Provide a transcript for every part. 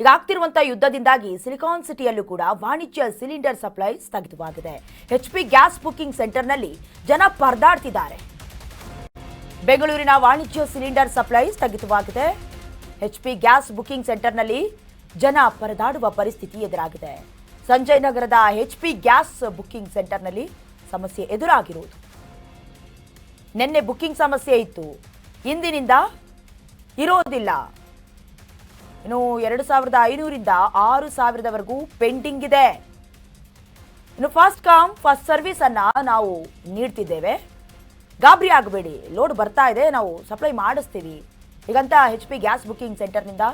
ಈಗ ಆಗ್ತಿರುವಂತಹ ಯುದ್ಧದಿಂದಾಗಿ ಸಿಲಿಕಾನ್ ಸಿಟಿಯಲ್ಲೂ ಕೂಡ ವಾಣಿಜ್ಯ ಸಿಲಿಂಡರ್ ಸಪ್ಲೈ ಸ್ಥಗಿತವಾಗಿದೆ. HP ಗ್ಯಾಸ್ ಬುಕಿಂಗ್ ಸೆಂಟರ್ನಲ್ಲಿ ಜನ ಪರದಾಡ್ತಿದ್ದಾರೆ. ಬೆಂಗಳೂರಿನ ವಾಣಿಜ್ಯ ಸಿಲಿಂಡರ್ ಸಪ್ಲೈ ಸ್ಥಗಿತವಾಗಿದೆ. HP ಗ್ಯಾಸ್ ಬುಕಿಂಗ್ ಸೆಂಟರ್ನಲ್ಲಿ ಜನ ಪರದಾಡುವ ಪರಿಸ್ಥಿತಿ ಎದುರಾಗಿದೆ. ಸಂಜಯ್ ನಗರದ HP ಗ್ಯಾಸ್ ಬುಕಿಂಗ್ ಸೆಂಟರ್ನಲ್ಲಿ ಸಮಸ್ಯೆ ಎದುರಾಗಿರುವುದು. ನಿನ್ನೆ ಬುಕಿಂಗ್ ಸಮಸ್ಯೆ ಇತ್ತು, ಇಂದಿನಿಂದ ಇರೋದಿಲ್ಲ. ಇನ್ನು 2500ರಿಂದ 6000ವರೆಗೂ ಪೆಂಡಿಂಗ್ ಇದೆ. ಇನ್ನು ಫಾಸ್ಟ್ ಕಮ್ ಫಾಸ್ಟ್ ಸರ್ವಿಸ್ ಅನ್ನ ನಾವು ನೀಡ್ತಿದ್ದೇವೆ, ಗಾಬರಿ ಆಗಬೇಡಿ, ಲೋಡ್ ಬರ್ತಾ ಇದೆ, ನಾವು ಸಪ್ಲೈ ಮಾಡಿಸ್ತೀವಿ ಹೀಗಂತ HP ಗ್ಯಾಸ್ ಬುಕಿಂಗ್ ಸೆಂಟರ್ನಿಂದ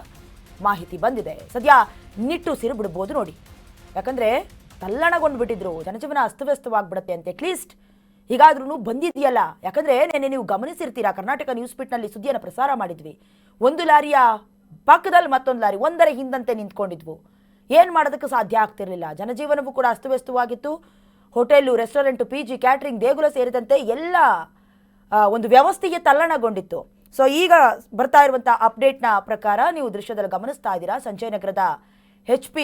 ಮಾಹಿತಿ ಬಂದಿದೆ. ಸದ್ಯ ನಿಟ್ಟುಸಿರು ಬಿಡ್ಬೋದು ನೋಡಿ, ಯಾಕಂದ್ರೆ ತಲ್ಲಣಗೊಂಡು ಬಿಟ್ಟಿದ್ರು, ಜನಜೀವನ ಅಸ್ತವ್ಯಸ್ತವಾಗ್ಬಿಡುತ್ತೆ ಅಂತ. ಅಟ್ಲೀಸ್ಟ್ ಹೀಗಾದ್ರೂ ಬಂದಿದೆಯಲ್ಲ, ಯಾಕಂದ್ರೆ ನೆನ್ನೆ ನೀವು ಗಮನಿಸಿರ್ತೀರಾ, ಕರ್ನಾಟಕ ನ್ಯೂಸ್ ಪಿಟ್ನಲ್ಲಿ ಸುದ್ದಿಯನ್ನು ಪ್ರಸಾರ ಮಾಡಿದ್ವಿ. ಒಂದು ಲಾರಿಯ ಪಕ್ಕದಲ್ಲಿ ಮತ್ತೊಂದು ಲಾರಿ ಒಂದರ ಹಿಂದಂತೆ ನಿಂತ್ಕೊಂಡಿದ್ವು. ಏನು ಮಾಡೋದಕ್ಕೆ ಸಾಧ್ಯ ಆಗ್ತಿರ್ಲಿಲ್ಲ. ಜನಜೀವನವೂ ಕೂಡ ಅಸ್ತವ್ಯಸ್ತವಾಗಿತ್ತು. ಹೋಟೆಲು, ರೆಸ್ಟೋರೆಂಟ್, PG, ಕ್ಯಾಟ್ರಿಂಗ್, ದೇಗುಲ ಸೇರಿದಂತೆ ಎಲ್ಲ ಒಂದು ವ್ಯವಸ್ಥೆಗೆ ತಲ್ಲಣಗೊಂಡಿತ್ತು. ಸೊ ಈಗ ಬರ್ತಾ ಇರುವಂಥ ಅಪ್ಡೇಟ್ನ ಪ್ರಕಾರ ನೀವು ದೃಶ್ಯದಲ್ಲಿ ಗಮನಿಸ್ತಾ ಇದ್ದೀರಾ, ಸಂಜಯ್ ನಗರದ HP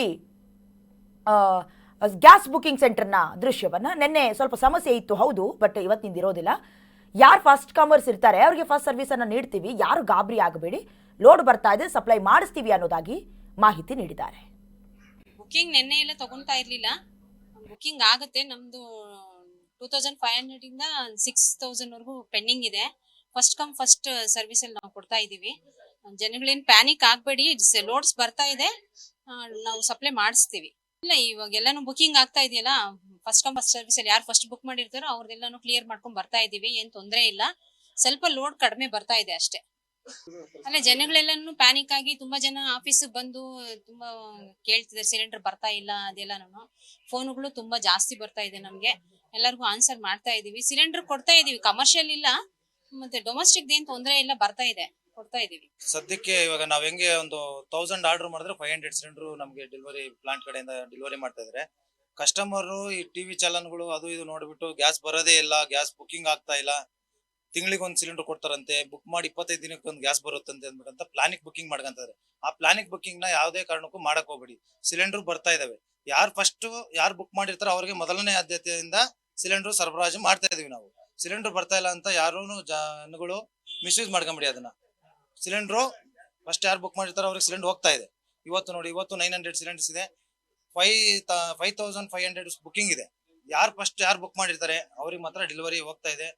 ಗ್ಯಾಸ್ ಬುಕಿಂಗ್ ಸೆಂಟರ್ನ ದೃಶ್ಯವನ್ನ. ನಿನ್ನೆ ಸ್ವಲ್ಪ ಸಮಸ್ಯೆ ಇತ್ತು ಹೌದು, ಬಟ್ ಇವತ್ತಿನಿಂದ ಇರೋದಿಲ್ಲ. ಯಾರು ಫಾಸ್ಟ್ ಕಾಮರ್ಸ್ ಇರ್ತಾರೆ ಅವ್ರಿಗೆ ಫಾಸ್ಟ್ ಸರ್ವಿಸ್ ಅನ್ನ ನೀಡ್ತೀವಿ, ಯಾರು ಗಾಬರಿ ಆಗಬೇಡಿ, ಲೋಡ್ ಬರ್ತಾ ಇದೆ, ಸಪ್ಲೈ ಮಾಡಿಸ್ತೀವಿ ಅನ್ನೋದಾಗಿ ಮಾಹಿತಿ ನೀಡಿದ್ದಾರೆ. ಬುಕಿಂಗ್ ನಿನ್ನೆ ಎಲ್ಲ ತಗೊಂತಾ ಇರ್ಲಿಲ್ಲ, ಬುಕಿಂಗ್ ಆಗುತ್ತೆ. ನಮ್ದು 2500 ಇಂದ 6000 ವರೆಗೂ ಪೆಂಡಿಂಗ್ ಇದೆ. ಫಸ್ಟ್ ಕಮ್ ಫಸ್ಟ್ ಸರ್ವಿಸ್ ಅಲ್ಲಿ ನಾವು ಕೊಡ್ತಾ ಇದೀವಿ. ಜನಗಳೇನು ಪ್ಯಾನಿಕ್ ಆಗ್ಬೇಡಿ, ಲೋಡ್ಸ್ ಬರ್ತಾ ಇದೆ, ನಾವು ಸಪ್ಲೈ ಮಾಡಿಸ್ತೀವಿ. ಇಲ್ಲ ಇವಾಗ ಎಲ್ಲಾನು ಬುಕಿಂಗ್ ಆಗ್ತಾ ಇದೆಯಲ್ಲ, ಫಸ್ಟ್ ಕಮ್ ಫಸ್ಟ್ ಸರ್ವಿಸ್ ಅಲ್ಲಿ ಯಾರು ಫಸ್ಟ್ ಬುಕ್ ಮಾಡಿರ್ತಾರೋ ಅವ್ರದೆಲ್ಲಾನು ಕ್ಲಿಯರ್ ಮಾಡ್ಕೊಂಡ್ ಬರ್ತಾ ಇದೀವಿ. ಏನ್ ತೊಂದರೆ ಇಲ್ಲ, ಸ್ವಲ್ಪ ಲೋಡ್ ಕಡಿಮೆ ಬರ್ತಾ ಇದೆ ಅಷ್ಟೇ. ಅಲ್ಲ ಜನಗಳೆಲ್ಲಾನು ಪ್ಯಾನಿಕ್ ಆಗಿ ತುಂಬಾ ಜನ ಆಫೀಸ್ ಬಂದು ತುಂಬಾ ಕೇಳ್ತಿದ್ದಾರೆ, ಸಿಲಿಂಡರ್ ಬರ್ತಾ ಇಲ್ಲ ಅದೆಲ್ಲಾನು. ಫೋನ್ಗಳು ತುಂಬಾ ಜಾಸ್ತಿ ಬರ್ತಾ ಇದೆ, ನಮ್ಗೆ ಎಲ್ಲರಿಗೂ ಆನ್ಸರ್ ಮಾಡ್ತಾ ಇದೀವಿ. ಸಿಲಿಂಡರ್ ಕೊಡ್ತಾ ಇದೀವಿ, ಕಮರ್ಷಿಯಲ್ ಇಲ್ಲ, ಮತ್ತೆ ಡೊಮೆಸ್ಟಿಕ್ ಏನ್ ತೊಂದರೆ ಇಲ್ಲ, ಬರ್ತಾ ಇದೆ, ಕೊಡ್ತಾ ಇದೀವಿ. ಸದ್ಯಕ್ಕೆ ಇವಾಗ ನಾವ್ ಹೆಂಗೆ ಒಂದು 1000 ಆರ್ಡರ್ ಮಾಡಿದ್ರೆ 500 ಸಿಲಿಂಡರ್ ನಮ್ಗೆ ಡೆಲಿವರಿ ಪ್ಲಾಂಟ್ ಕಡೆಯಿಂದ ಡೆಲಿವರಿ ಮಾಡ್ತಾ ಇದ್ರೆ, ಕಸ್ಟಮರ್ ಈ ಟಿವಿ ಚಾನಲ್ಗಳು ಅದು ಇದು ನೋಡ್ಬಿಟ್ಟು ಗ್ಯಾಸ್ ಬರೋದೇ ಇಲ್ಲ, ಗ್ಯಾಸ್ ಬುಕಿಂಗ್ ಆಗ್ತಾ ಇಲ್ಲ, ತಿಂಗಳಿಗೆ ಒಂದು ಸಿಲಿಂಡರ್ ಕೊಡ್ತಾರಂತೆ, ಬುಕ್ ಮಾಡಿ 25 ದಿನಕ್ಕೆ ಒಂದು ಗ್ಯಾಸ್ ಬರುತ್ತಂತೆ ಅಂದ್ಬಿಟ್ಟು ಪ್ಲಾನಿಕ್ ಬುಕಿಂಗ್ ಮಾಡ್ಕೊಂತಾರೆ. ಆ ಪ್ಲಾನಿಕ್ ಬುಕಿಂಗ್ ನ ಯಾವುದೇ ಕಾರಣಕ್ಕೂ ಮಾಡಕ್ ಹೋಗ್ಬೇಡಿ. ಸಿಲಿಂಡರ್ ಬರ್ತಾ ಇದಾವೆ, ಯಾರು ಬುಕ್ ಮಾಡಿರ್ತಾರೋ ಅವ್ರಿಗೆ ಮೊದಲನೇ ಆದ್ಯತೆಯಿಂದ ಸಿಲಿಂಡರ್ ಸರಬರಾಜು ಮಾಡ್ತಾ ಇದೀವಿ ನಾವು. ಸಿಲಿಂಡರ್ ಬರ್ತಾ ಇಲ್ಲ ಅಂತ ಯಾರು ಜನಗಳು ಮಿಸ್ಯೂಸ್ ಮಾಡ್ಕೊಂಬಿಡಿ ಅದನ್ನ. ಸಿಲಿಂಡರ್ ಫಸ್ಟ್ ಯಾರು ಬುಕ್ ಮಾಡಿರ್ತಾರೋ ಅವ್ರಿಗೆ ಸಿಲಿಂಡರ್ ಹೋಗ್ತಾ ಇದೆ. ಇವತ್ತು ನೋಡಿ, ಇವತ್ತು 900 ಸಿಲಿಂಡರ್ಸ್ ಇದೆ, 5500 ಬುಕಿಂಗ್ ಇದೆ. ಯಾರು ಬುಕ್ ಮಾಡಿರ್ತಾರೆ ಅವ್ರಿಗೆ ಮಾತ್ರ ಡೆಲಿವರಿ ಹೋಗ್ತಾ ಇದೆ.